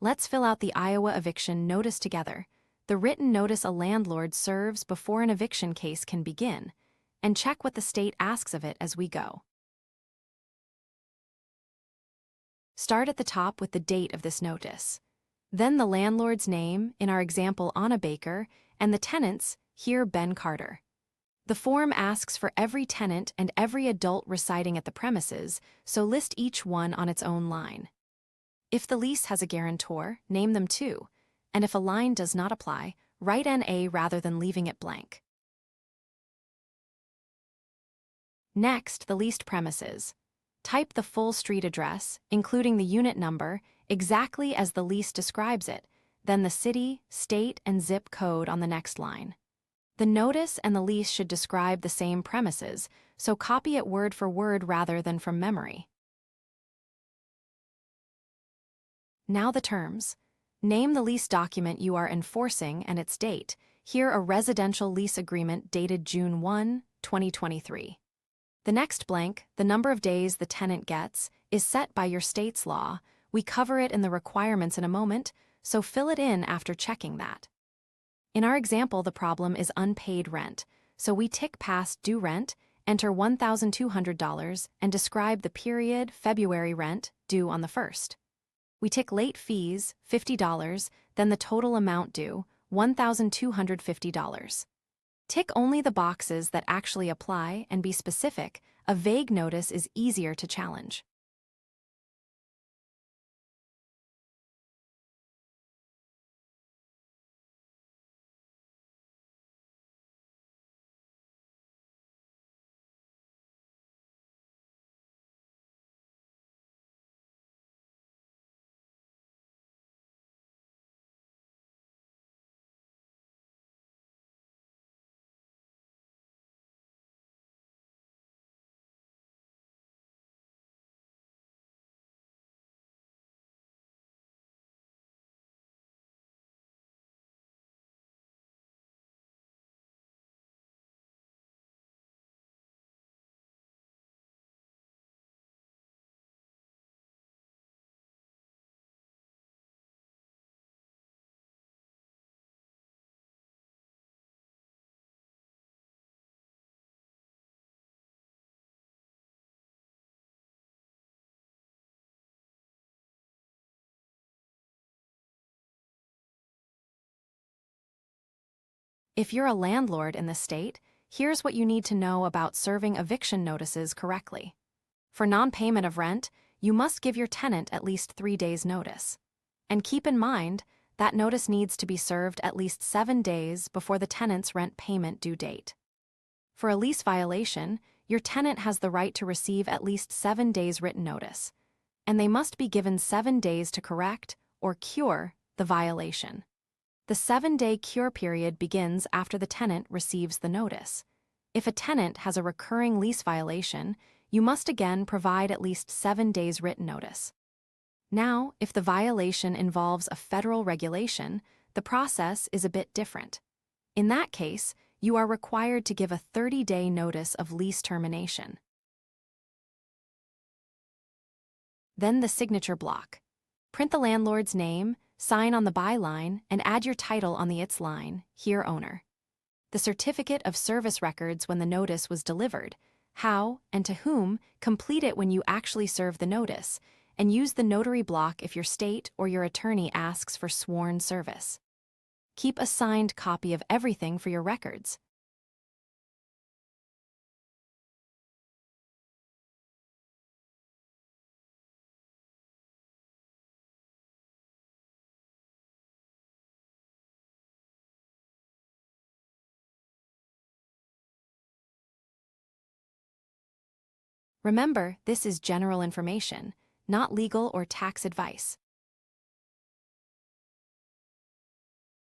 Let's fill out the Iowa Eviction Notice together, the written notice a landlord serves before an eviction case can begin, and check what the state asks of it as we go. Start at the top with the date of this notice. Then the landlord's name, in our example Anna Baker, and the tenant's, here Ben Carter. The form asks for every tenant and every adult residing at the premises, so list each one on its own line. If the lease has a guarantor, name them too, and if a line does not apply, write NA rather than leaving it blank. Next, the leased premises. Type the full street address, including the unit number, exactly as the lease describes it, then the city, state, and zip code on the next line. The notice and the lease should describe the same premises, so copy it word for word rather than from memory. Now the terms. Name the lease document you are enforcing and its date. Here a residential lease agreement dated June 1, 2023. The next blank, the number of days the tenant gets, is set by your state's law. We cover it in the requirements in a moment, so fill it in after checking that. In our example, the problem is unpaid rent, so we tick past due rent, enter $1,200, and describe the period, February rent, due on the 1st. We tick late fees, $50, then the total amount due, $1,250. Tick only the boxes that actually apply and be specific. A vague notice is easier to challenge. If you're a landlord in the state, here's what you need to know about serving eviction notices correctly. For non-payment of rent, you must give your tenant at least 3 days' notice. And keep in mind, that notice needs to be served at least 7 days before the tenant's rent payment due date. For a lease violation, your tenant has the right to receive at least 7 days' written notice, and they must be given 7 days to correct or cure the violation. The 7-day cure period begins after the tenant receives the notice. If a tenant has a recurring lease violation, you must again provide at least 7 days written notice. Now, if the violation involves a federal regulation, the process is a bit different. In that case, you are required to give a 30-day notice of lease termination. Then the signature block. Print the landlord's name, sign on the by line, and add your title on the its line, here owner. The certificate of service records when the notice was delivered, how and to whom, complete it when you actually serve the notice, and use the notary block if your state or your attorney asks for sworn service. Keep a signed copy of everything for your records. Remember, this is general information, not legal or tax advice.